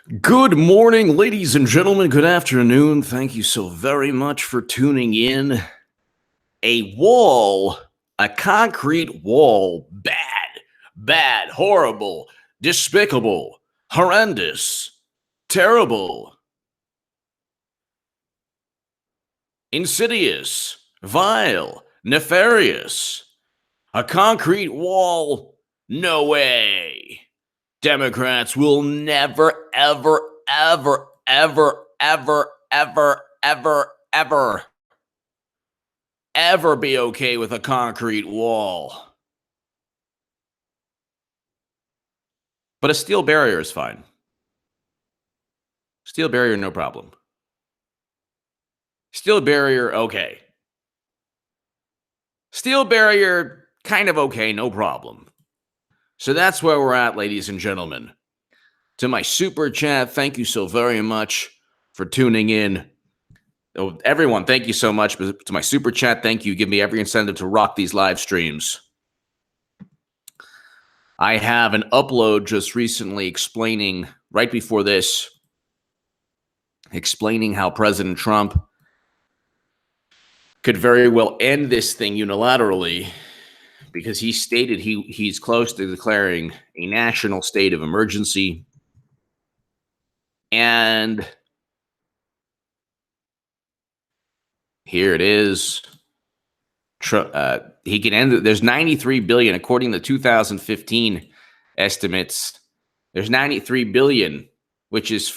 Good morning, ladies and gentlemen. Good afternoon. Thank you so very much for tuning in. A wall, a concrete wall, bad, horrible, despicable, horrendous, terrible, insidious, vile, nefarious. A concrete wall? No way. Democrats will never, ever be okay with a concrete wall. But a steel barrier is fine. Steel barrier, no problem. Steel barrier, okay. Steel barrier, kind of okay, no problem. So that's where we're at, ladies and gentlemen. To my super chat, thank you so very much for tuning in. Oh, everyone, thank you so much. To my super chat, thank you. Give me every incentive to rock these live streams. I have an upload just recently explaining, right before this, explaining how President Trump could very well end this thing unilaterally because he stated he's close to declaring a national state of emergency. And here it is. He can end it. There's 93 billion, according to 2015 estimates. There's 93 billion, which is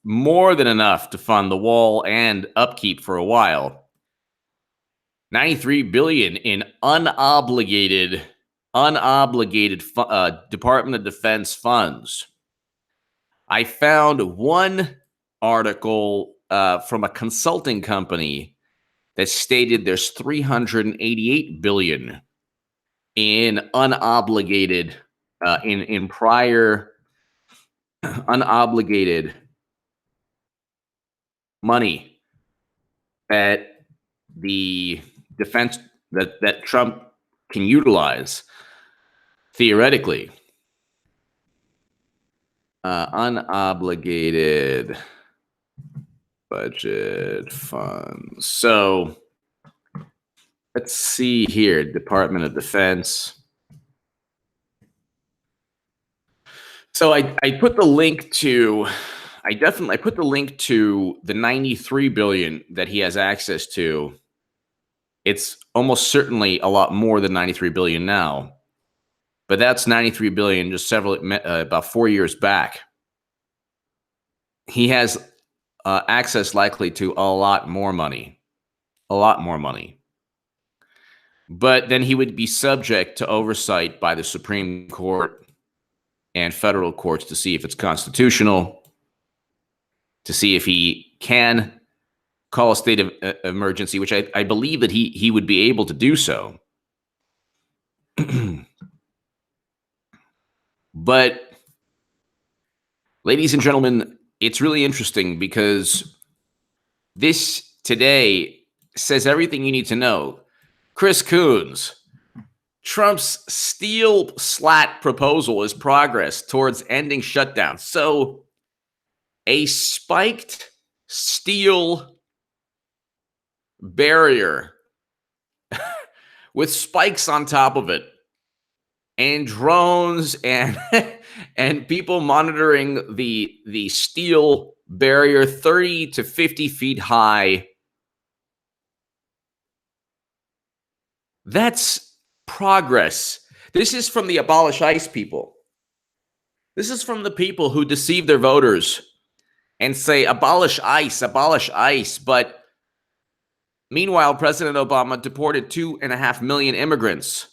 more than enough to fund the wall and upkeep for a while. 93 billion in unobligated Department of Defense funds. I found one article from a consulting company that stated there's 388 billion in unobligated in prior unobligated money that the defense that Trump can utilize theoretically. Unobligated budget funds. So let's see here. Department of Defense. So I put the link to, I put the link to the 93 billion that he has access to. It's almost certainly a lot more than 93 billion now, but that's 93 billion just about 4 years back. He has access likely to a lot more money. But then he would be subject to oversight by the Supreme Court and federal courts to see if it's constitutional, to see if he can call a state of emergency, which I believe that he would be able to do so. But, ladies and gentlemen, it's really interesting because this today says everything you need to know. Chris Coons, Trump's steel slat proposal is progress towards ending shutdown. So a spiked steel barrier with spikes on top of it and drones and and people monitoring the steel barrier 30 to 50 feet high. That's progress. This is from the Abolish ICE people. This is from the people who deceive their voters and say, abolish ICE. But meanwhile, President Obama deported 2.5 million immigrants.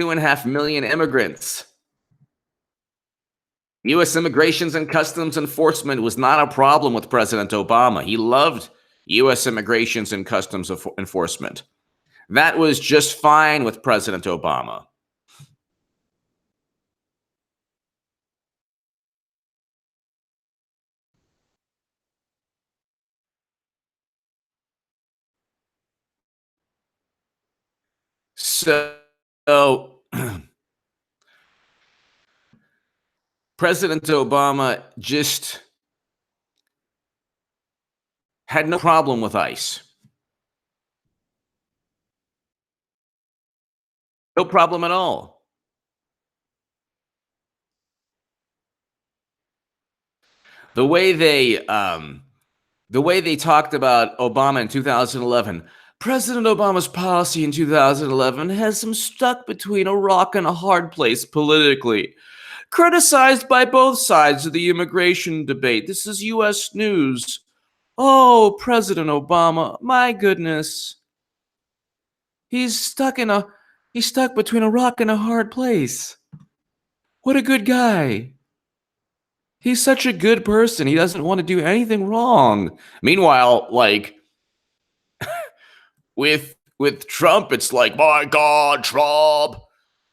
2.5 million immigrants. U.S. Immigrations and Customs Enforcement was not a problem with President Obama. He loved U.S. Immigrations and Customs Enforcement. That was just fine with President Obama. So President Obama just had no problem with ICE. No problem at all. The way they talked about Obama in 2011, President Obama's policy in 2011 has him stuck between a rock and a hard place politically, criticized by both sides of the immigration debate. This is U.S. News. Oh, President Obama, my goodness. He's stuck between a rock and a hard place. What a good guy. He's such a good person. He doesn't want to do anything wrong. Meanwhile, like with Trump, it's like, my God, Trump,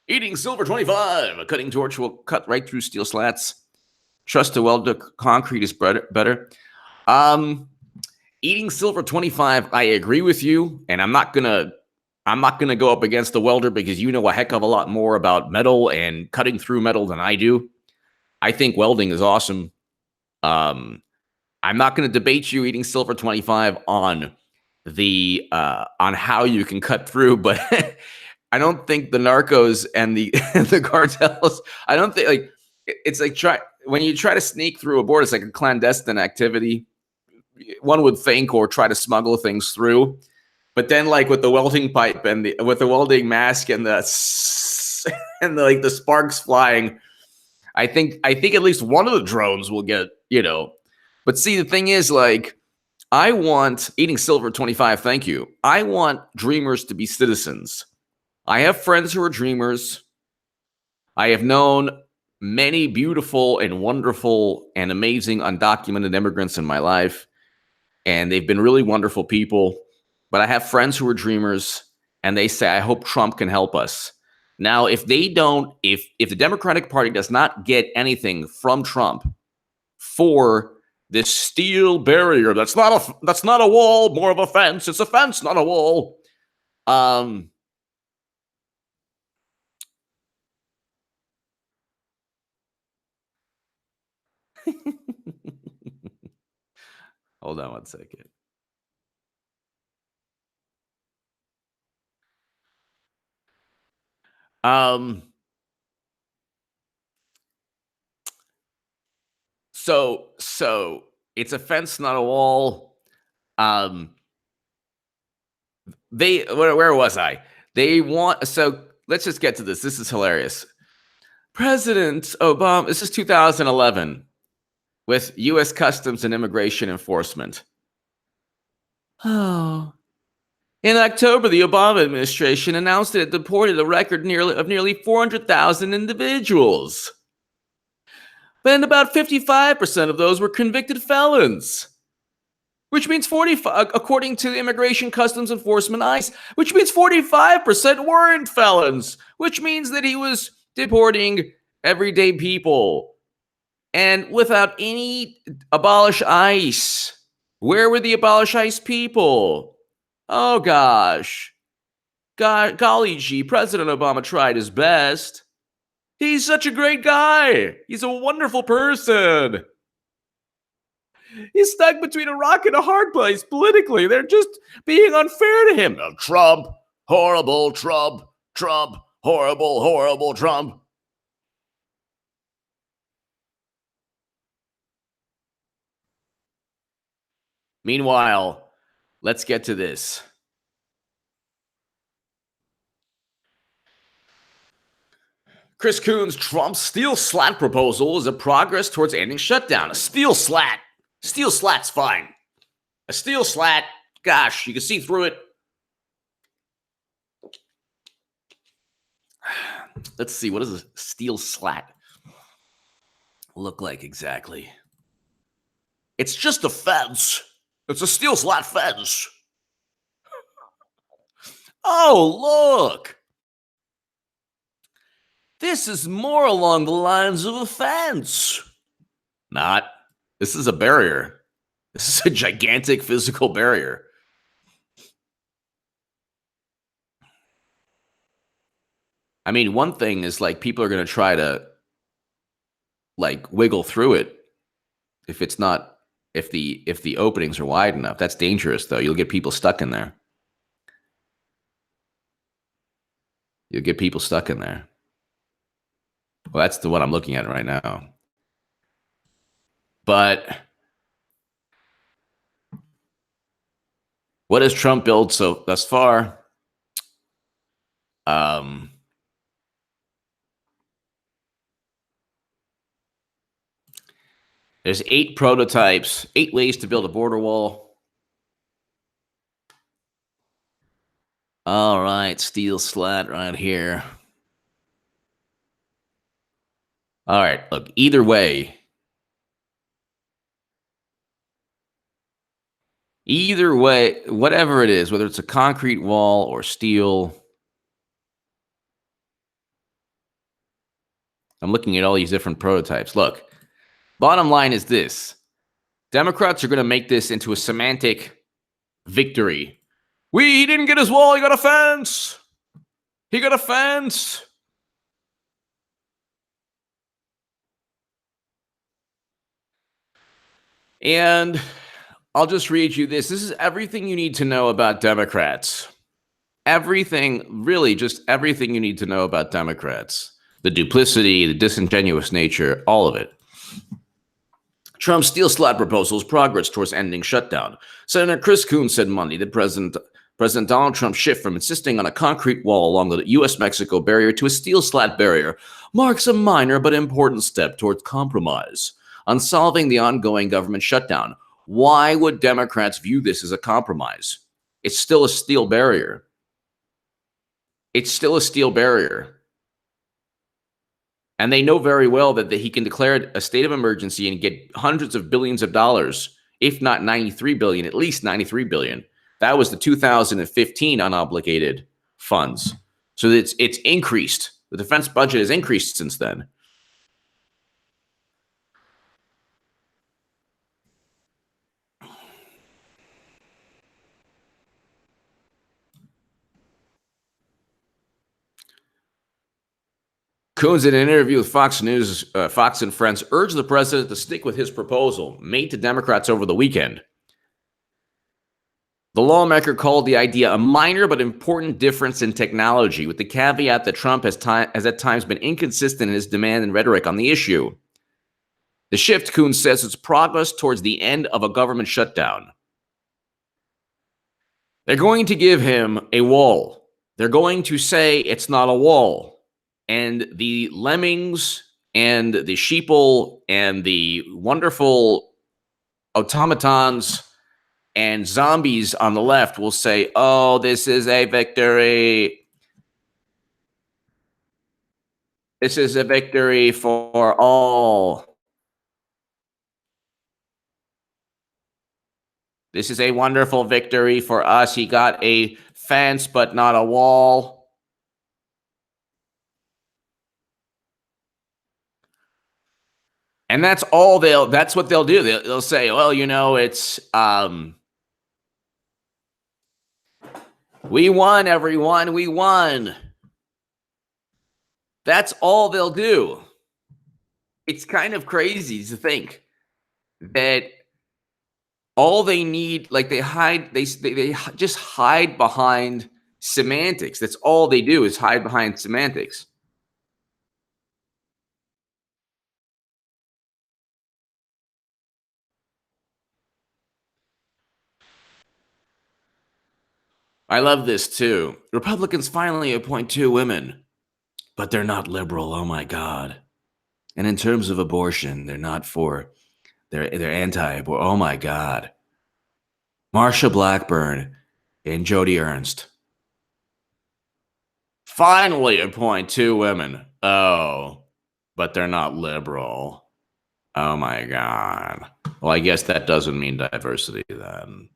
eating silver 25. A cutting torch will cut right through steel slats. Trust to weld concrete is better. Eating silver 25, I agree with you, and I'm not gonna go up against the welder because you know a heck of a lot more about metal and cutting through metal than I do. I think welding is awesome. I'm not going to debate you eating silver 25 on on how you can cut through, but I don't think the narcos and the the cartels, I don't think, like, it's like when you try to sneak through a border, it's like a clandestine activity, one would think, or try to smuggle things through. But then, like, with the welding pipe and with the welding mask and the and like the sparks flying, I think at least one of the drones will get, But see, the thing is, like, I want eating silver 25. Thank you. I want dreamers to be citizens. I have friends who are dreamers. I have known many beautiful and wonderful and amazing undocumented immigrants in my life, and they've been really wonderful people. But I have friends who are dreamers, and they say, I hope Trump can help us. Now, if they don't, if the Democratic Party does not get anything from Trump for this steel barrier, that's not a wall, more of a fence. It's a fence, not a wall. Hold on one second. So it's a fence, not a wall. Where was I? So let's just get to this. This is hilarious. President Obama, this is 2011 with U.S. Customs and Immigration Enforcement. Oh. In October, the Obama administration announced that it deported a record nearly 400,000 individuals. But about 55% of those were convicted felons, which means 45, according to the Immigration Customs Enforcement ICE, which means 45% weren't felons, which means that he was deporting everyday people. And without any abolish ICE, where were the abolish ICE people? Oh gosh. Golly gee, President Obama tried his best. He's such a great guy. He's a wonderful person. He's stuck between a rock and a hard place politically. They're just being unfair to him. Oh, Trump, horrible Trump, horrible, horrible Trump. Meanwhile, let's get to this. Chris Coons, Trump's steel slat proposal is a progress towards ending shutdown. A steel slat. Steel slat's fine. A steel slat, gosh, you can see through it. Let's see, what does a steel slat look like exactly? It's just a fence. It's a steel slat fence. Oh, look. This is more along the lines of a fence. Not. This is a barrier. This is a gigantic physical barrier. I mean, one thing is, like, people are going to try to like wiggle through it if it's not if the openings are wide enough. That's dangerous though. You'll get people stuck in there. You'll get people stuck in there. Well, that's the one I'm looking at right now. But what has Trump built so thus far? Um, there's 8 prototypes, 8 ways to build a border wall. All right, steel slat right here. All right, look, either way, whatever it is, whether it's a concrete wall or steel, I'm looking at all these different prototypes. Look, bottom line is this. Democrats are going to make this into a semantic victory. He didn't get his wall, he got a fence. He got a fence. And I'll just read you this. This is everything you need to know about Democrats. Everything, really, just everything you need to know about Democrats. The duplicity, the disingenuous nature, all of it. Trump's steel slat proposals progress towards ending shutdown. Senator Chris Coons said Monday that President Donald Trump's shift from insisting on a concrete wall along the U.S.-Mexico barrier to a steel slat barrier marks a minor but important step towards compromise on solving the ongoing government shutdown. Why would Democrats view this as a compromise? It's still a steel barrier. It's still a steel barrier. And they know very well that he can declare a state of emergency and get hundreds of billions of dollars, if not 93 billion, at least 93 billion. That was the 2015 unobligated funds. So it's increased. The defense budget has increased since then. Coons, in an interview with Fox News, Fox and Friends, urged the president to stick with his proposal made to Democrats over the weekend. The lawmaker called the idea a minor but important difference in technology, with the caveat that Trump has at times been inconsistent in his demand and rhetoric on the issue. The shift, Coons says, is progress towards the end of a government shutdown. They're going to give him a wall. They're going to say it's not a wall. And the lemmings and the sheeple and the wonderful automatons and zombies on the left will say, oh, this is a victory. This is a victory for all. This is a wonderful victory for us. He got a fence, but not a wall. And that's what they'll do. They'll say, well, it's, we won, everyone. We won. That's all they'll do. It's kind of crazy to think that all they need, like they just hide behind semantics. That's all they do is hide behind semantics. I love this too. Republicans finally appoint 2 women, but they're not liberal. Oh my God. And in terms of abortion, they're not for, they're anti-abortion. Oh my God. Marsha Blackburn and Joni Ernst finally appoint 2 women. Oh, but they're not liberal. Oh my God. Well, I guess that doesn't mean diversity then.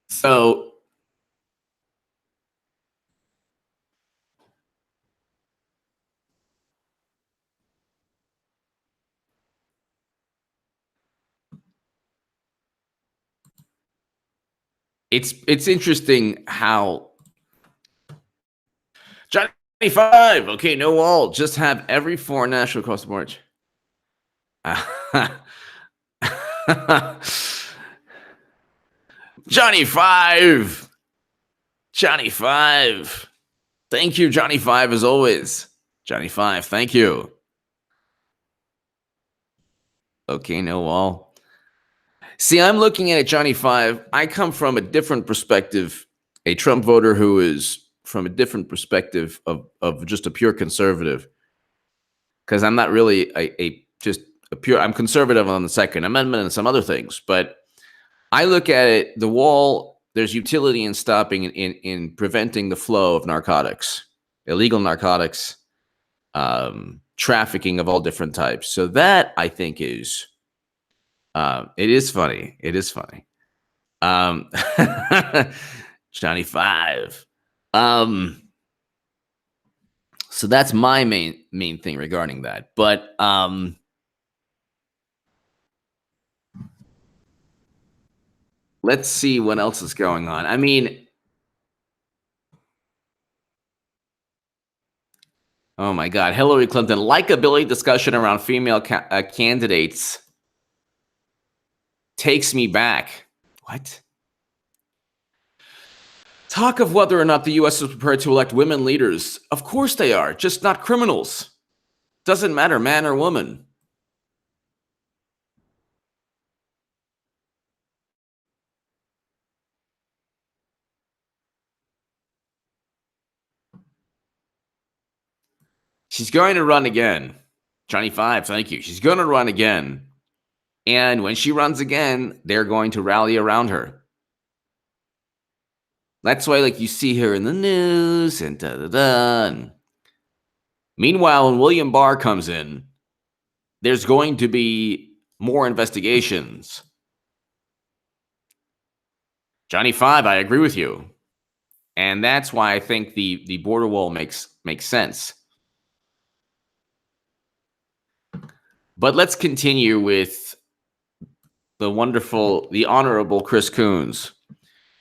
So It's interesting how Johnny Five. Okay, no wall. Just have every foreign national across the board. Johnny Five. Johnny Five. Thank you, Johnny Five, as always. Johnny Five, thank you. Okay, no wall. See, I'm looking at it, Johnny Five. I come from a different perspective, a Trump voter who is from a different perspective of just a pure conservative. Because I'm not really just a pure. I'm conservative on the Second Amendment and some other things, but I look at it. The wall. There's utility in stopping in preventing the flow of narcotics, illegal narcotics, trafficking of all different types. So that I think is it is funny. It is funny. Um, Johnny Five. Um, so that's my main thing regarding that. But let's see what else is going on. I mean, oh my God, Hillary Clinton likability discussion around female candidates takes me back. What? Talk of whether or not the U.S. is prepared to elect women leaders. Of course they are, just not criminals. Doesn't matter, man or woman. She's going to run again. Johnny Five, thank you. She's going to run again. And when she runs again, they're going to rally around her. That's why, like, you see her in the news and da da da. And meanwhile, when William Barr comes in, there's going to be more investigations. Johnny Five, I agree with you. And that's why I think the border wall makes sense. But let's continue with the honorable Chris Coons.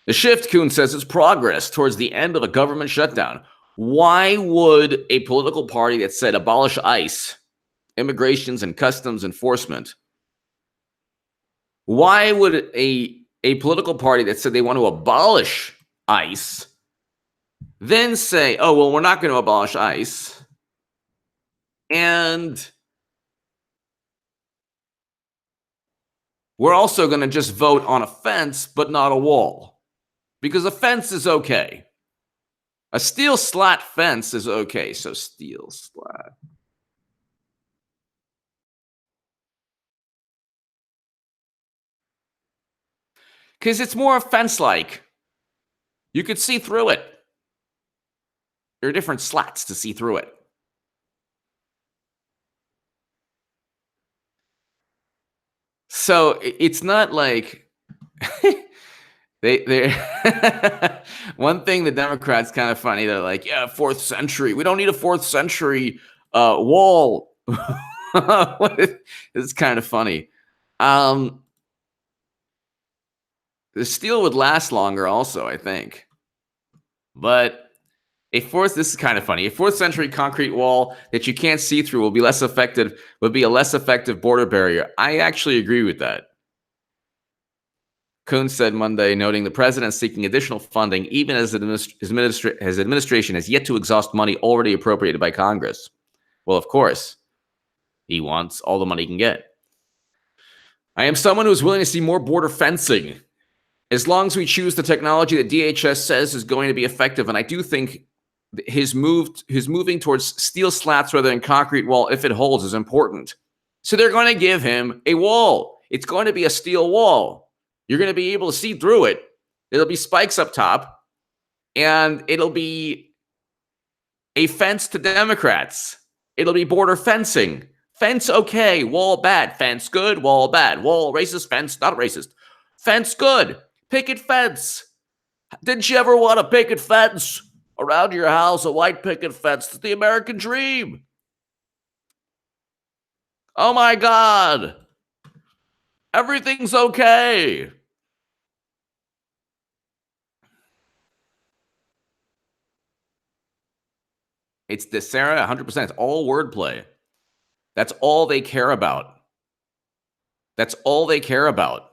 The Shift, Coons says, is progress towards the end of a government shutdown. Why would a political party that said abolish ICE, immigrations and customs enforcement, why would a political party that said they want to abolish ICE then say, oh, well, we're not going to abolish ICE, and we're also going to just vote on a fence, but not a wall? Because a fence is okay. A steel slat fence is okay. So steel slat. Because it's more fence-like. You could see through it. There are different slats to see through it. So it's not like they one thing the Democrats kind of funny. They're like, yeah, 4th century. We don't need a 4th century wall. It's kind of funny. The steel would last longer also, I think. But this is kind of funny. A 4th century concrete wall that you can't see through would be a less effective border barrier. I actually agree with that. Coons said Monday, noting the president seeking additional funding, even as his administration has yet to exhaust money already appropriated by Congress. Well, of course, he wants all the money he can get. I am someone who is willing to see more border fencing, as long as we choose the technology that DHS says is going to be effective. And I do think his moving towards steel slats rather than concrete wall, if it holds, is important. So they're going to give him a wall. It's going to be a steel wall. You're going to be able to see through it. It'll be spikes up top, and it'll be a fence to Democrats. It'll be border fencing. Fence okay, wall bad. Fence good, wall bad. Wall racist, fence not racist. Fence good. Picket fence. Didn't you ever want a picket fence around your house? A white picket fence. It's the American dream. Oh my God. Everything's okay. It's the Sarah, 100%. It's all wordplay. That's all they care about. That's all they care about.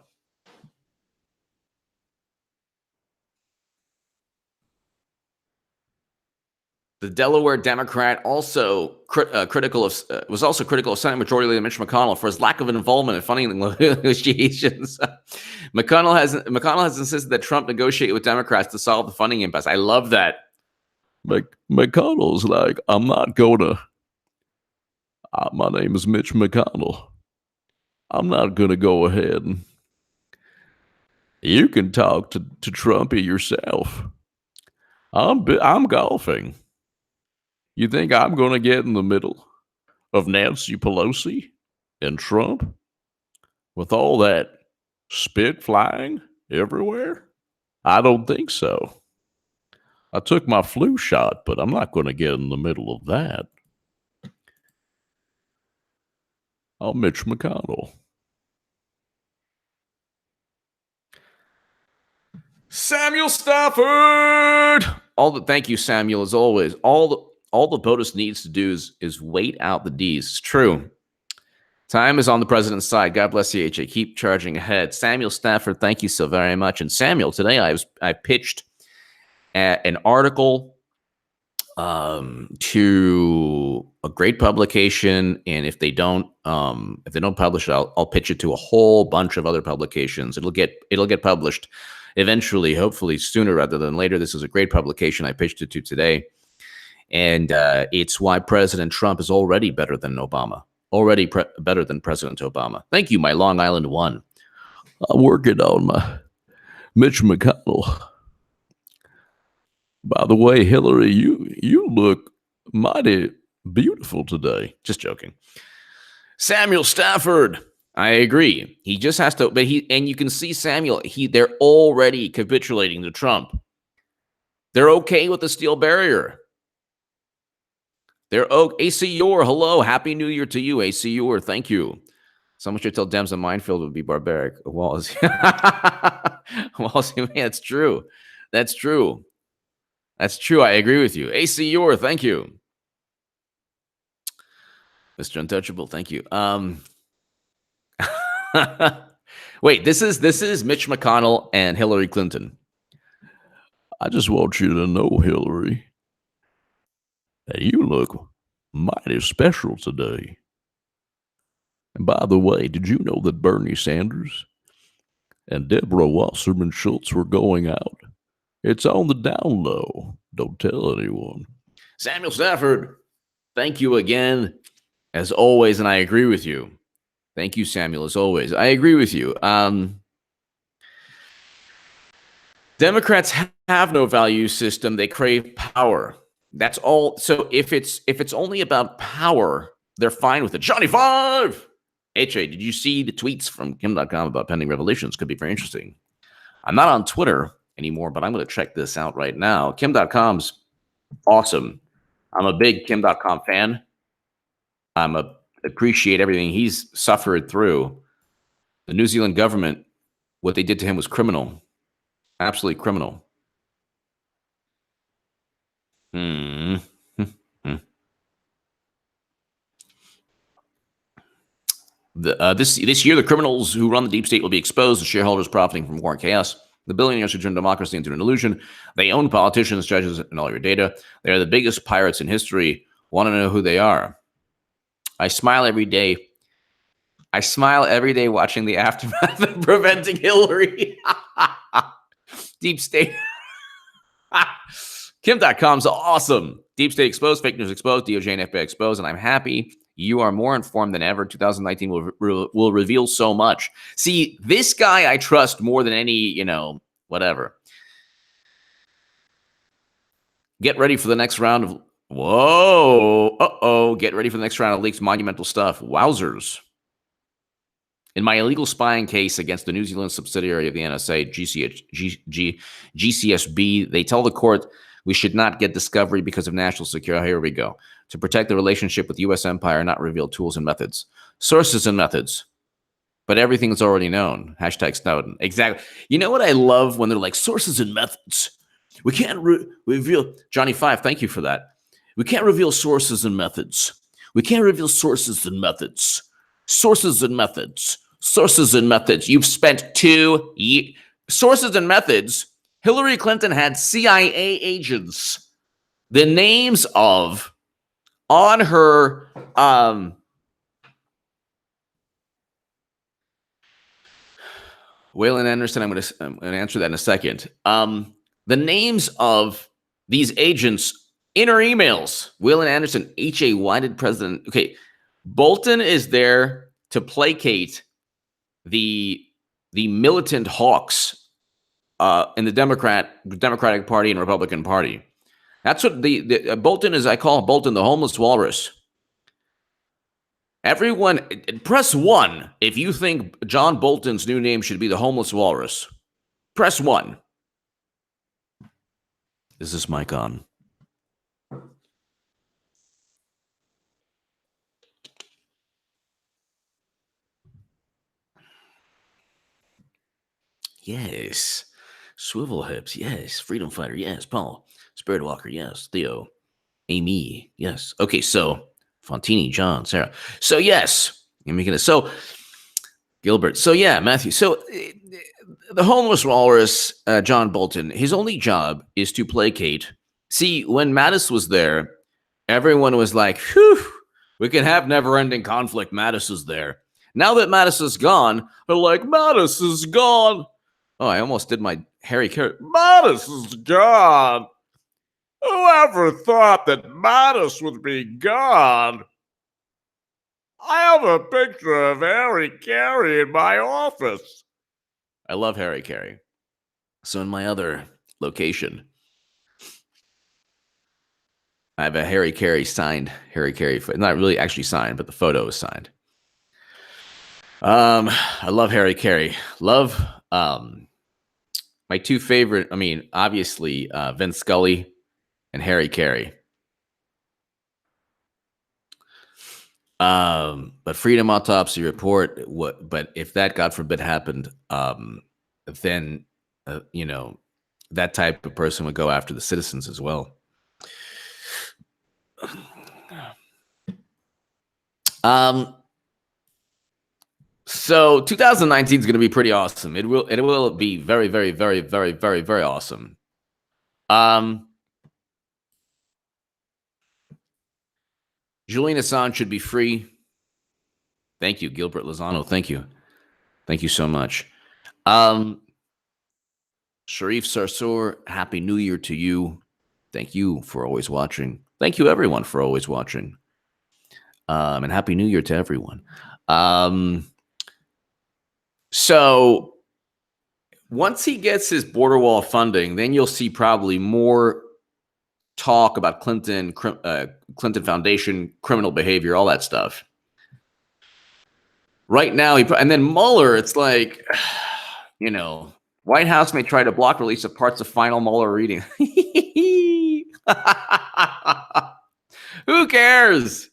The Delaware Democrat also was also critical of Senate Majority Leader Mitch McConnell for his lack of involvement in funding negotiations. McConnell has insisted that Trump negotiate with Democrats to solve the funding impasse. I love that. McConnell's like, I'm not gonna. My name is Mitch McConnell. I'm not gonna go ahead and you can talk to Trumpy yourself. I'm golfing. You think I'm going to get in the middle of Nancy Pelosi and Trump with all that spit flying everywhere? I don't think so. I took my flu shot, but I'm not going to get in the middle of that. I'm Mitch McConnell. Samuel Stafford. Thank you, Samuel, as always. All the POTUS needs to do is wait out the D's. It's true. Time is on the president's side. God bless you, HA. Keep charging ahead. Samuel Stafford, thank you so very much. And Samuel, today I pitched an article to a great publication, and if they don't publish it, I'll pitch it to a whole bunch of other publications. It'll get published eventually, hopefully sooner rather than later. This is a great publication I pitched it to today. And it's why President Trump is already better than Obama. Already better than President Obama. Thank you, my Long Island one. I'm working on my Mitch McConnell. By the way, Hillary, you look mighty beautiful today. Just joking. Samuel Stafford. I agree. He just has to, and you can see Samuel, they're already capitulating to Trump. They're okay with the steel barrier. AC Yor, hello. Happy New Year to you, AC Yor. Thank you. Someone should tell Dems a minefield would be barbaric. Wallace. Wallace, man, that's true. That's true. That's true. I agree with you. AC Yor, thank you. Mr. Untouchable, thank you. Wait, this is Mitch McConnell and Hillary Clinton. I just want you to know, Hillary, that you look mighty special today. And by the way, did you know that Bernie Sanders and Deborah Wasserman Schultz were going out? It's on the down low. Don't tell anyone. Samuel Stafford, thank you again, as always, and I agree with you. Thank you, Samuel, as always. I agree with you. Democrats have no value system. They crave power. That's all. So if it's only about power, they're fine with it. Johnny 5! HA, did you see the tweets from Kim.com about pending revelations? Could be very interesting. I'm not on Twitter anymore, but I'm going to check this out right now. Kim.com's awesome. I'm a big Kim.com fan. Appreciate everything he's suffered through. The New Zealand government, what they did to him was criminal. Absolutely criminal. This year, the criminals who run the deep state will be exposed, the shareholders profiting from war and chaos. The billionaires who turn democracy into an illusion. They own politicians, judges, and all your data. They are the biggest pirates in history. Want to know who they are? I smile every day. I smile every day watching the aftermath of preventing Hillary. Deep state. Kim.com's awesome. Deep state exposed, fake news exposed, DOJ and FBI exposed, and I'm happy you are more informed than ever. 2019 will reveal so much. See, this guy I trust more than any, whatever. Get ready for the next round of... Whoa. Uh-oh. Get ready for the next round of leaks. Monumental stuff. Wowzers. In my illegal spying case against the New Zealand subsidiary of the NSA, GCSB, they tell the court we should not get discovery because of national security. Here we go. To protect the relationship with U.S. empire, not reveal tools and methods. Sources and methods. But everything is already known. Hashtag Snowden. Exactly. You know what I love when they're like, sources and methods. We can't reveal. Johnny 5, thank you for that. We can't reveal sources and methods. We can't reveal sources and methods. Sources and methods. Sources and methods. You've spent 2 years. Sources and methods. Hillary Clinton had CIA agents. The names of on her Waylon Anderson, I'm going to answer that in a second. The names of these agents in her emails. Waylon Anderson, H.A. Whited president. Okay, Bolton is there to placate the militant hawks in the Democratic Party and Republican Party. That's what the Bolton is. I call Bolton the homeless walrus. Everyone, press 1 if you think John Bolton's new name should be the homeless walrus. Press 1. Is this mic on? Yes. Swivel hips. Yes. Freedom fighter. Yes. Paul. Spirit walker. Yes. Theo. Amy. Yes. Okay. So Fontini, John, Sarah. So yes. So Gilbert. So yeah, Matthew. So the homeless walrus, John Bolton, his only job is to placate. See, when Mattis was there, everyone was like, phew, we can have never-ending conflict. Mattis is there. Now that Mattis is gone, they're like, Mattis is gone. Oh, I almost did my Harry Carey. Mattis is gone. Whoever thought that Mattis would be gone? I have a picture of Harry Carey in my office. I love Harry Carey. So in my other location, I have a Harry Carey signed Harry Carey. Not really actually signed, but the photo is signed. I love Harry Carey. Love my 2 favorite. I mean, obviously Vince Scully and Harry Carey. But Freedom Autopsy Report. But if that, God forbid, happened, then that type of person would go after the citizens as well. So 2019 is going to be pretty awesome. It will be very, very, very, very, very, very awesome. Julian Assange should be free. Thank you, Gilbert Lozano. Thank you. Thank you so much. Sharif Sarsour, Happy New Year to you. Thank you for always watching. Thank you, everyone, for always watching. And Happy New Year to everyone. So once he gets his border wall funding, then you'll see probably more talk about Clinton Foundation, criminal behavior, all that stuff. Right now, and then Mueller, it's like, White House may try to block release of parts of final Mueller reading. Who cares?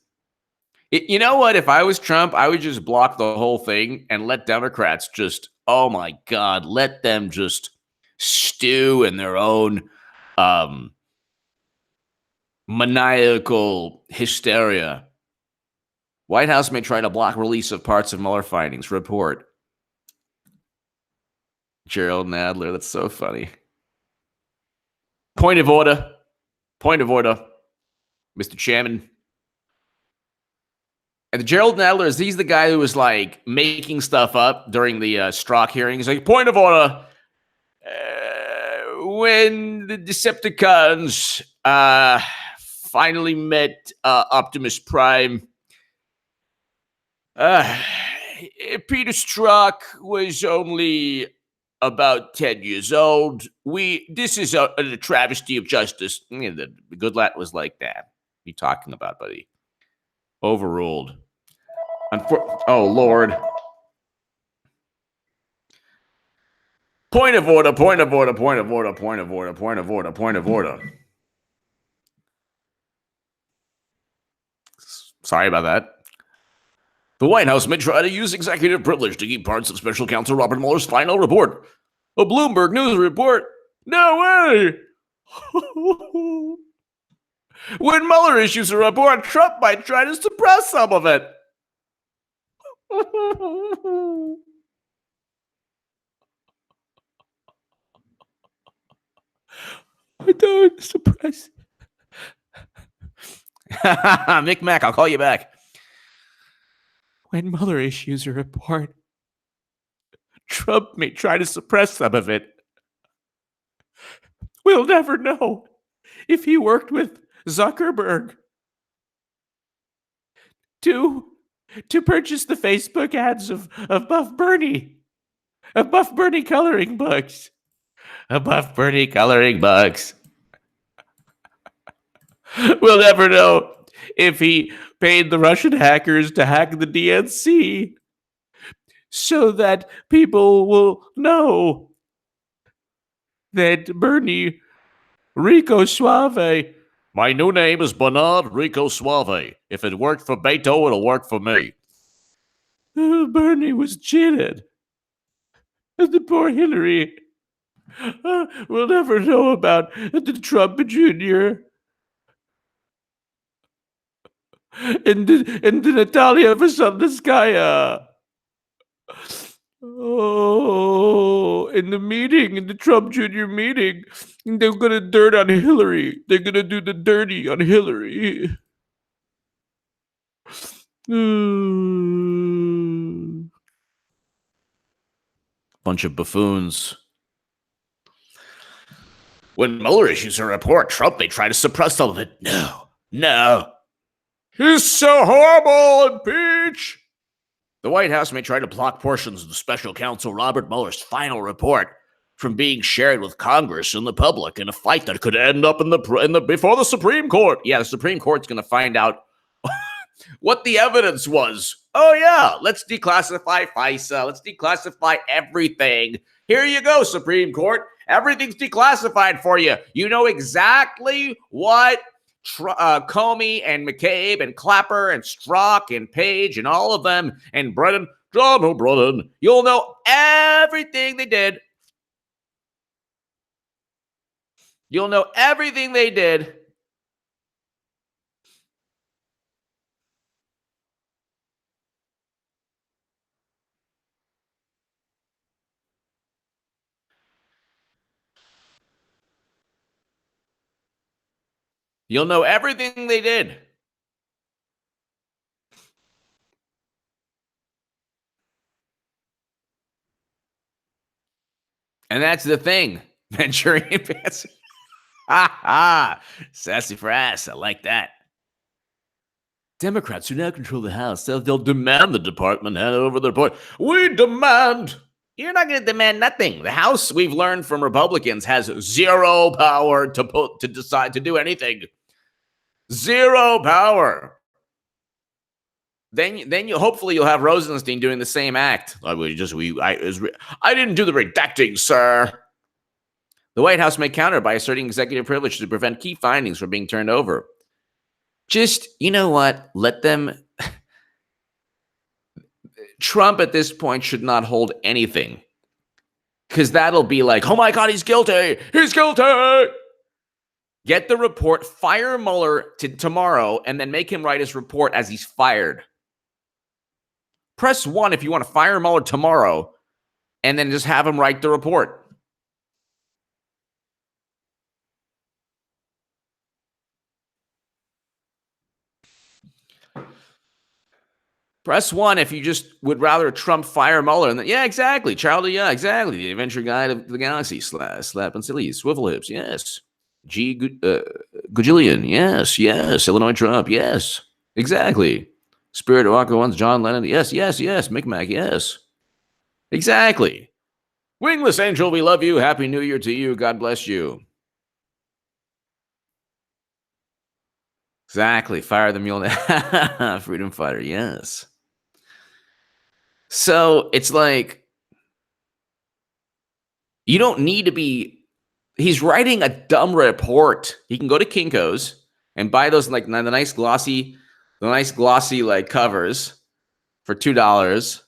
You know what? If I was Trump, I would just block the whole thing and let Democrats just, oh my God, let them just stew in their own maniacal hysteria. White House may try to block release of parts of Mueller findings. Report. Gerald Nadler, that's so funny. Point of order. Point of order, Mr. Chairman. And Gerald Nadler, he's the guy who was like making stuff up during the Strzok hearing. He's like, point of order. When the Decepticons finally met Optimus Prime, Peter Strzok was only about 10 years old. This is a travesty of justice. The Goodlatte was like, that. What are you talking about, buddy? Overruled. Oh, Lord. Point of order, point of order, point of order, point of order, point of order, point of order. Sorry about that. The White House may try to use executive privilege to keep parts of Special Counsel Robert Mueller's final report. A Bloomberg News report? No way! When Mueller issues a report, Trump might try to suppress some of it. I don't suppress. Mick Mac, I'll call you back. When Mueller issues a report, Trump may try to suppress some of it. We'll never know if he worked with Zuckerberg to purchase the Facebook ads of Buff Bernie coloring books. Buff Bernie coloring books. We'll never know if he paid the Russian hackers to hack the DNC so that people will know that Bernie Rico Suave. My new name is Bernard Rico Suave. If it worked for Beto, it'll work for me. Bernie was cheated. The poor Hillary. We'll never know about the Trump Jr. and the Natalia Veselnitskaya. Oh, in the Trump Jr. meeting, they're gonna dirt on Hillary. They're gonna do the dirty on Hillary. Bunch of buffoons. When Mueller issues a report, Trump may try to suppress some of it. No. He's so horrible, impeach! The White House may try to block portions of the special counsel Robert Mueller's final report from being shared with Congress and the public in a fight that could end up before the Supreme Court. Yeah, the Supreme Court's going to find out what the evidence was. Oh, yeah, let's declassify FISA. Let's declassify everything. Here you go, Supreme Court. Everything's declassified for you. You know exactly what Comey and McCabe and Clapper and Strzok and Page and all of them and Brennan, John O'Brien. You'll know everything they did. You'll know everything they did. You'll know everything they did. And that's the thing. Manchurian fancy. Sassy for ass. I like that. Democrats who now control the House, they'll demand the department hand over the report. We demand. You're not going to demand nothing. The House, we've learned from Republicans, has zero power to decide to do anything. Zero power. Then you hopefully you'll have Rosenstein doing the same act. I didn't do the redacting, sir. The White House may counter by asserting executive privilege to prevent key findings from being turned over. Just, you know what? Let them. Trump at this point should not hold anything. Because that'll be like, oh my God, he's guilty. He's guilty. Get the report, fire Mueller tomorrow, and then make him write his report as he's fired. Press 1 if you want to fire Mueller tomorrow, and then just have him write the report. Press 1 if you just would rather Trump fire Mueller. And then, yeah, exactly. Charlie, yeah, exactly. The adventure guide of the galaxy. Slap and silly. Swivel hips, yes. Gajillion, yes. Illinois Trump, yes. Exactly. Spirit Walker Ones, John Lennon, yes. Micmac, yes. Exactly. Wingless Angel, we love you. Happy New Year to you. God bless you. Exactly. Fire the mule. Freedom fighter, yes. So it's like, you don't need to be, he's writing a dumb report. He can go to Kinko's and buy those like the nice glossy like covers for $2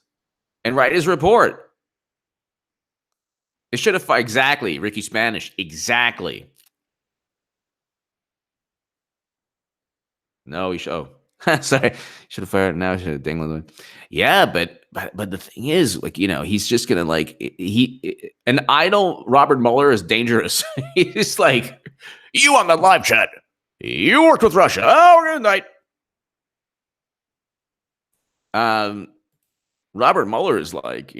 and write his report. It should have, exactly, Ricky Spanish, exactly. No, he should. Oh, sorry. Should have fired. Now should have dingling. Yeah, but the thing is, like, he's just gonna like and I don't. Robert Mueller is dangerous. He's like, you on the live chat. You worked with Russia. Oh, good night. Robert Mueller is like,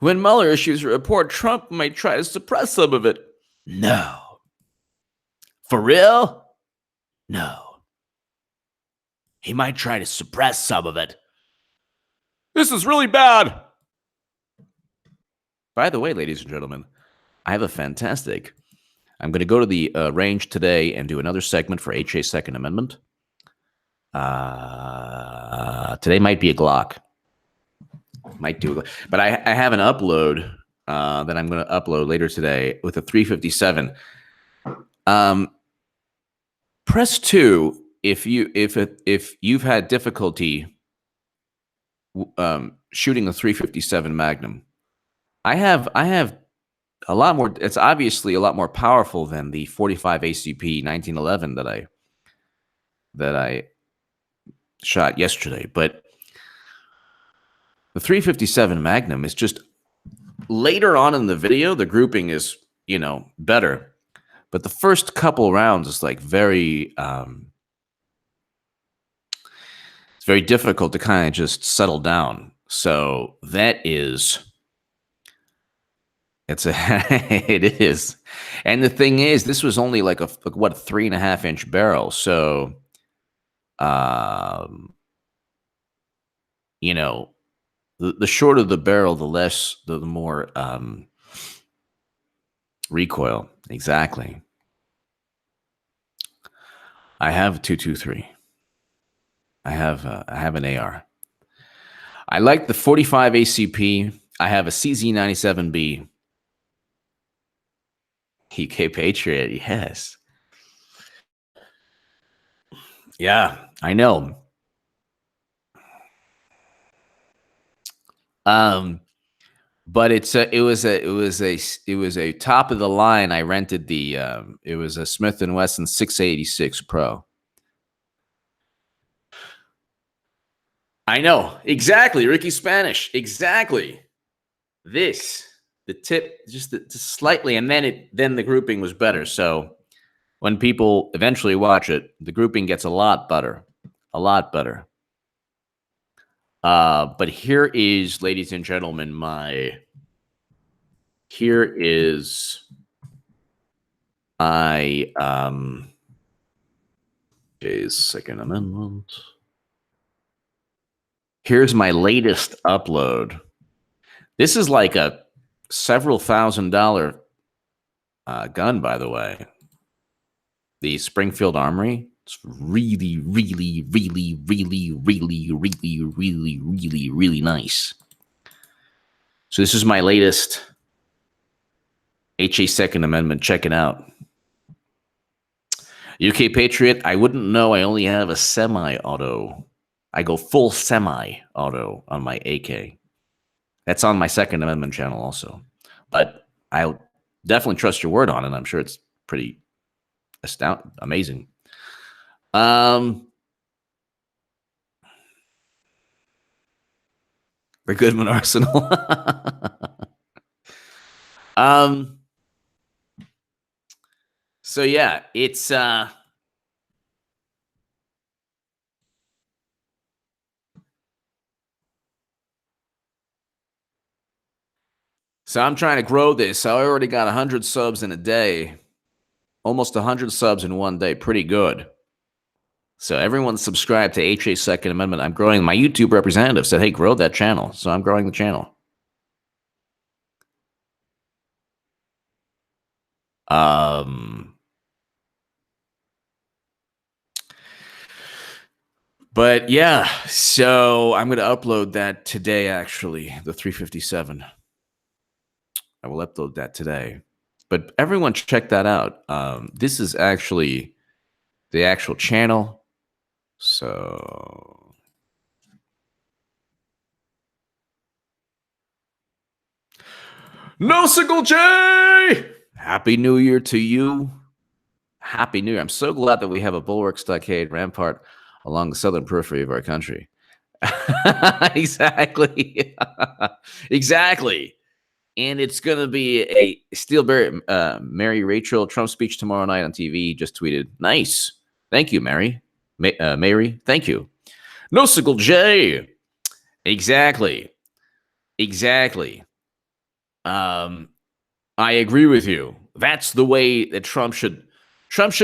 when Mueller issues a report, Trump might try to suppress some of it. No. For real? No. He might try to suppress some of it. This is really bad. By the way, ladies and gentlemen, I have a fantastic. I'm going to go to the range today and do another segment for HA's Second Amendment. Today might be a Glock. Might do, but I have an upload that I'm going to upload later today with a 357. Press 2 if you've had difficulty shooting a 357 Magnum. I have a lot more. It's obviously a lot more powerful than the 45 ACP 1911 that I shot yesterday. But the 357 Magnum is just later on in the video. The grouping is better, but the first couple rounds is like very. It's very difficult to kind of just settle down. So that is. It is. And the thing is, this was only like a 3.5-inch barrel. So, the shorter the barrel, the more recoil. Exactly. I have a 223. I have an AR. I like the 45 ACP. I have a CZ97B. UK Patriot, yes. Yeah, I know. But it was a top of the line. I rented it was a Smith & Wesson 686 Pro. I know exactly, Ricky Spanish, exactly. The tip just slightly, and then the grouping was better. So when people eventually watch it, the grouping gets a lot better, a lot better. But here is, ladies and gentlemen, Jay's Second Amendment. Here's my latest upload. This is like a several $1,000 gun, by the way. The Springfield Armory. It's really, really, really, really, really, really, really, really, really nice. So this is my latest HA Second Amendment. Check it out. UK Patriot, I wouldn't know. I only have a semi-auto. I go full semi-auto on my AK. That's on my Second Amendment channel also. But I'll definitely trust your word on it. I'm sure it's pretty amazing. The Goodman Arsenal. So yeah, it's so I'm trying to grow this. I already got 100 subs in a day. Almost 100 subs in one day. Pretty good. So everyone subscribe to HA Second Amendment. I'm growing. My YouTube representative said, hey, grow that channel. So I'm growing the channel. But yeah, so I'm going to upload that today, actually, the 357. I will upload that today. But everyone check that out. This is actually the actual channel. So No Sickle J! Happy New Year to you. Happy New Year. I'm so glad that we have a bulwark, stockade, rampart along the southern periphery of our country. Exactly. Exactly. And it's going to be a Steelberry, Mary Rachel Trump speech tomorrow night on TV. Just tweeted, nice. Thank you, Mary. Mary, thank you. Nosicle J. Exactly. Exactly. I agree with you. That's the way that Trump shouldn't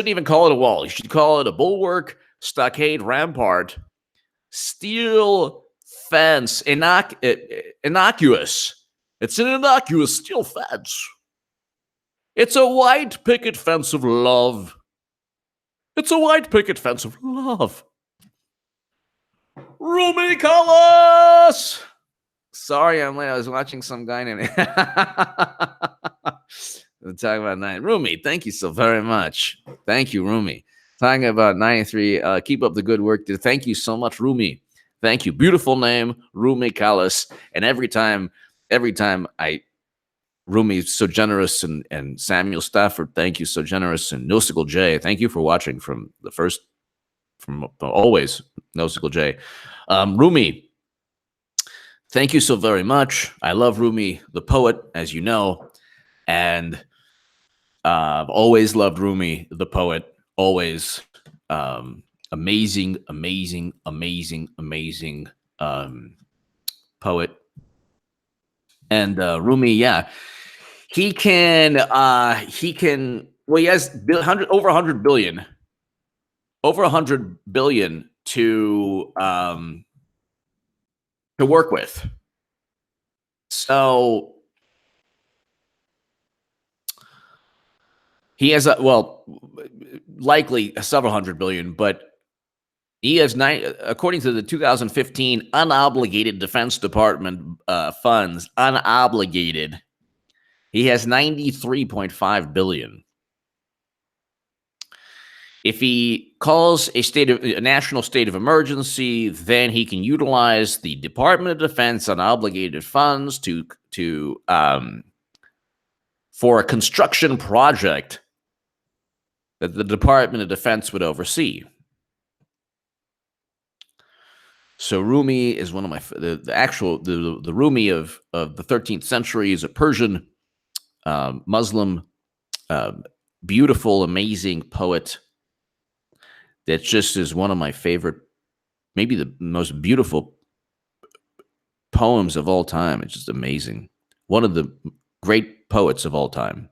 even call it a wall. He should call it a bulwark, stockade, rampart, steel fence, innocuous. It's an innocuous steel fence. It's a white picket fence of love. It's a white picket fence of love. Rumi Colors! Sorry, I'm late. I was watching some guy named. Talking about nine. Rumi, thank you so very much. Thank you, Rumi. Talking about 93. Keep up the good work. Thank you so much, Rumi. Thank you. Beautiful name, Rumi Kalas. And every time Rumi's so generous, and Samuel Stafford, thank you, so generous, and Nosicle J, thank you for watching from always, Nosicle J. Rumi, thank you so very much. I love Rumi, the poet, as you know, and I've always loved Rumi, the poet, always. Amazing, amazing, amazing, amazing poet. And Rumi, yeah, he can, well, he has over 100 billion, to work with. So he has likely several hundred billion, but he has according to the 2015 unobligated Defense Department funds, unobligated, he has 93.5 billion. If he calls a national state of emergency, then he can utilize the Department of Defense unobligated funds for a construction project that the Department of Defense would oversee. So Rumi is one of the Rumi of the 13th century is a Persian Muslim, beautiful, amazing poet that just is one of my favorite, maybe the most beautiful poems of all time. It's just amazing. One of the great poets of all time.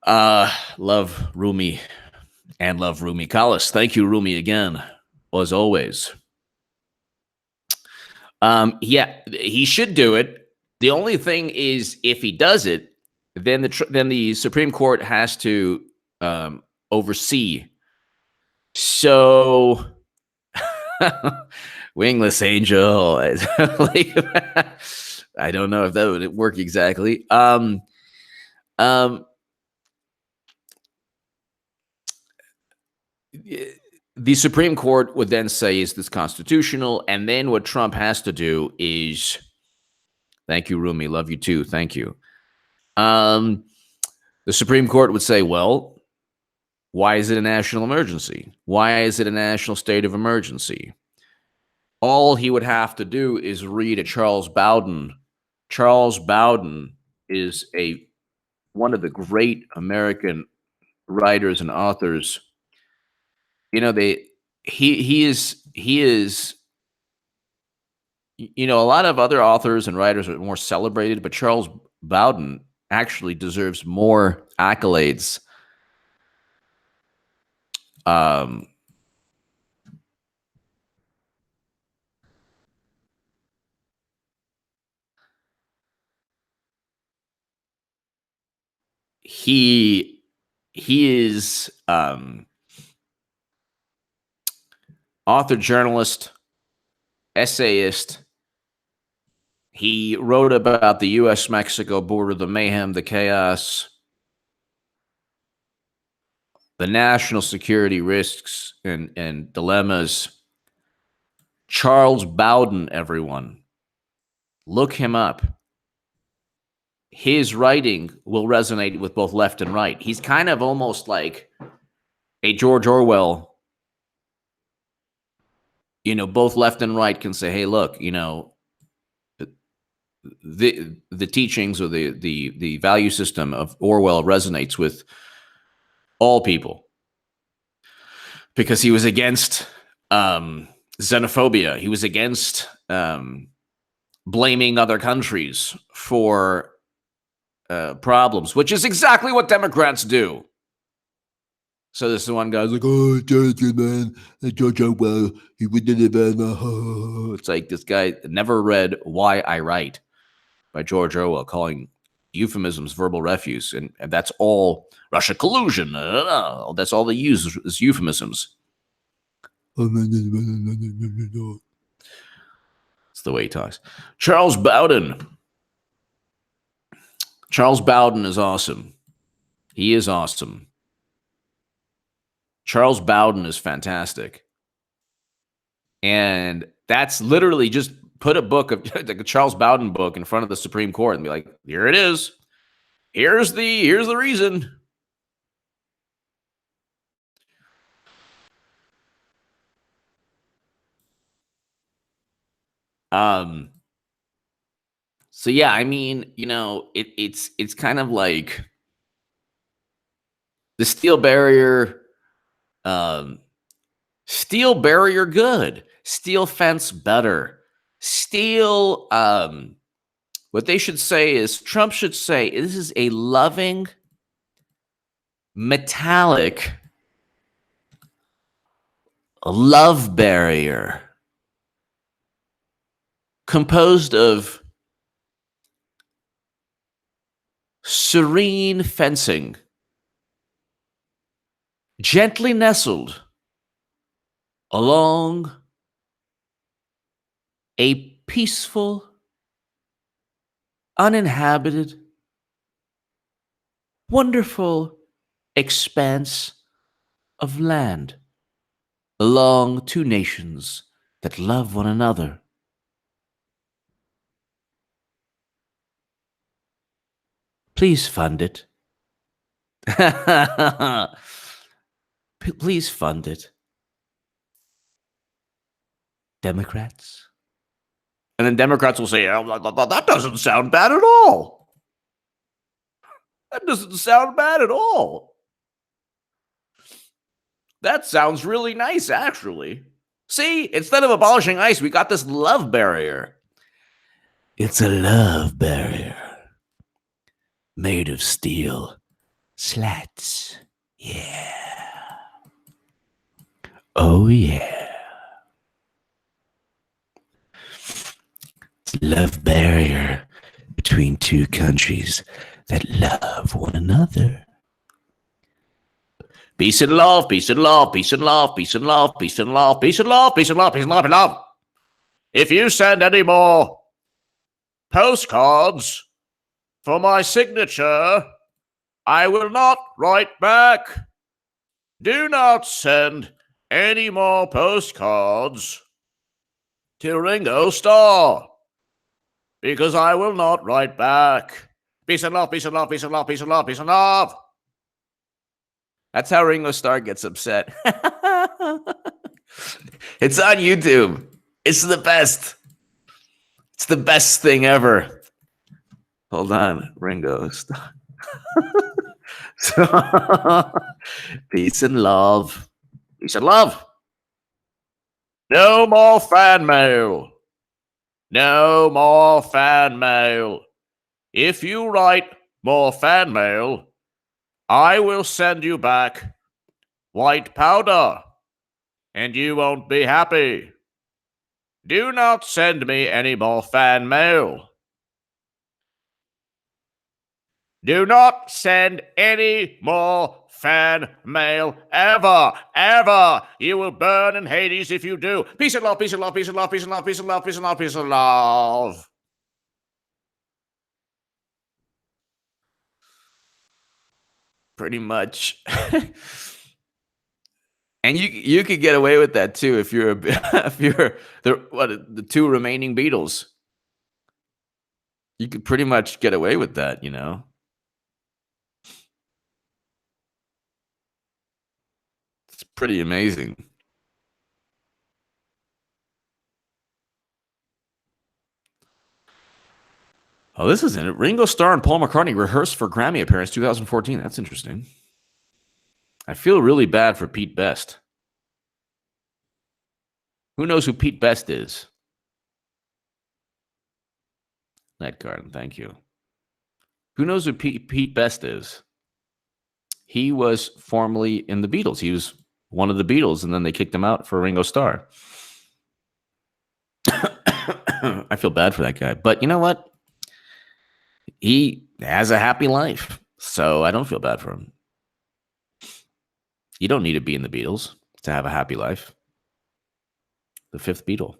Love Rumi and love Rumi Kalas. Thank you, Rumi, again, as always. Yeah, he should do it. The only thing is, if he does it, then the Supreme Court has to oversee. So, wingless angel. Like, I don't know if that would work exactly. The Supreme Court would then say, is this constitutional? And then what Trump has to do is, thank you, Rumi, love you too, thank you. The Supreme Court would say, well, why is it a national emergency? Why is it a national state of emergency? All he would have to do is read a Charles Bowden. Charles Bowden is one of the great American writers and authors. You know, he is, you know, a lot of other authors and writers are more celebrated, but Charles Bowden actually deserves more accolades. He is author, journalist, essayist. He wrote about the U.S.-Mexico border, the mayhem, the chaos, the national security risks and dilemmas. Charles Bowden, everyone. Look him up. his writing will resonate with both left and right. He's kind of almost like a George Orwell. Both left and right can say, "Hey, look, the teachings or the value system of Orwell resonates with all people because he was against xenophobia. He was against blaming other countries for problems, which is exactly what Democrats do." So this is one guy's like, "Oh, George, man, George Orwell, he wouldn't have been." It's like this guy never read Why I Write by George Orwell, calling euphemisms verbal refuse, and that's all Russia collusion. That's all they use is euphemisms. It's the way he talks. Charles Bowden. Charles Bowden is awesome. He is awesome. Charles Bowden is fantastic. And that's literally just put a book of like a Charles Bowden book in front of the Supreme Court and be like, here it is. Here's the reason. So yeah, I mean, it's kind of like the steel barrier, steel barrier good, steel fence better, steel. What they should say is Trump should say this is a loving, metallic love barrier composed of serene fencing, gently nestled along a peaceful, uninhabited, wonderful expanse of land along two nations that love one another. Please fund it. Please fund it. Democrats. And then Democrats will say, oh, that doesn't sound bad at all. That doesn't sound bad at all. That sounds really nice, actually. See, instead of abolishing ICE, we got this love barrier. It's a love barrier made of steel slats. Yeah. Oh, yeah. It's a love barrier between two countries that love one another. Peace and love, peace and love, peace and love, peace and love, peace and love, peace and love, peace and love, peace and love, peace and love. If you send any more postcards for my signature, I will not write back. Do not send any more postcards to Ringo Starr, because I will not write back. Peace and love, peace and love, peace and love, peace and love, peace and love. That's how Ringo Starr gets upset. It's on YouTube. It's the best. It's the best thing ever. Hold on, Ringo Starr. So, peace and love. Peace and love. No more fan mail. No more fan mail. If you write more fan mail, I will send you back white powder, and you won't be happy. Do not send me any more fan mail. Do not send any more fan mail ever, ever. You will burn in Hades if you do. Peace and love, peace and love, peace and love, peace and love, peace and love, peace and love, peace and love. Pretty much. And you could get away with that too if you're if you're the two remaining Beatles. You could pretty much get away with that, you know? It's pretty amazing. Oh, this isn't it. Ringo Starr and Paul McCartney rehearsed for Grammy appearance 2014. That's interesting. I feel really bad for Pete Best. Who knows who Pete Best is? Night Garden, thank you. Who knows who Pete Best is? He was formerly in the Beatles. He was one of the Beatles, and then they kicked him out for Ringo Starr. I feel bad for that guy. But you know what? He has a happy life, so I don't feel bad for him. You don't need to be in the Beatles to have a happy life. The fifth Beatle.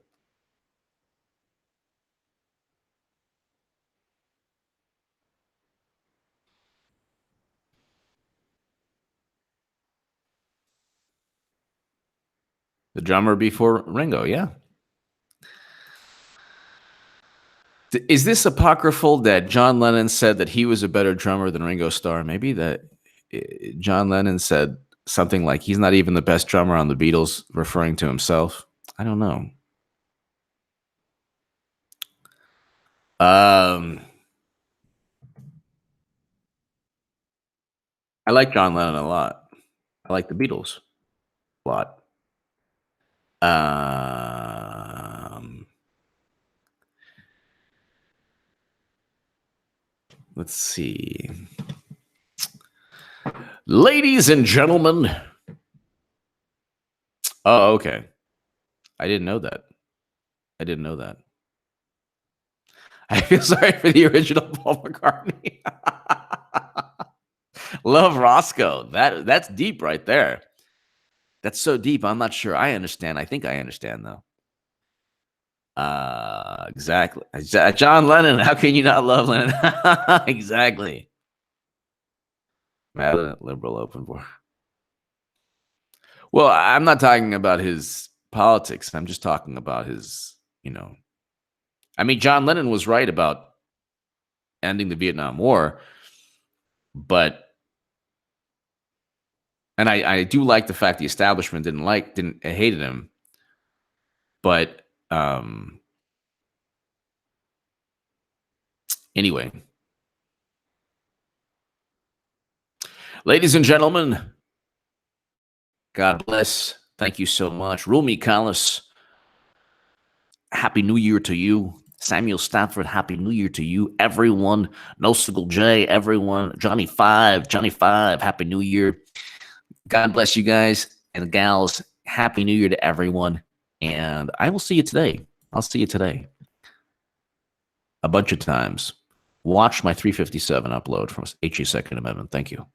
The drummer before Ringo, yeah. Is this apocryphal that John Lennon said that he was a better drummer than Ringo Starr? Maybe that John Lennon said something like he's not even the best drummer on the Beatles, referring to himself. I don't know. I like John Lennon a lot. I like the Beatles a lot. Let's see. Ladies and gentlemen. Oh, okay. I didn't know that. I feel sorry for the original Paul McCartney. Love Roscoe. That's deep right there. That's so deep. I'm not sure I understand. I think I understand though. Exactly. John Lennon. How can you not love Lennon? Exactly. Madeline liberal open for. Well, I'm not talking about his politics. I'm just talking about his, I mean, John Lennon was right about ending the Vietnam War, but and I do like the fact the establishment didn't hated him, but anyway, ladies and gentlemen, God bless. Thank you so much, Rumi Kalas. Happy New Year to you. Samuel Stafford, Happy New Year to you. Everyone, No Sickle J, everyone, Johnny 5, Happy New Year. God bless you guys and gals. Happy New Year to everyone. And I will see you today. I'll see you today. A bunch of times. Watch my 357 upload from HE Second Amendment. Thank you.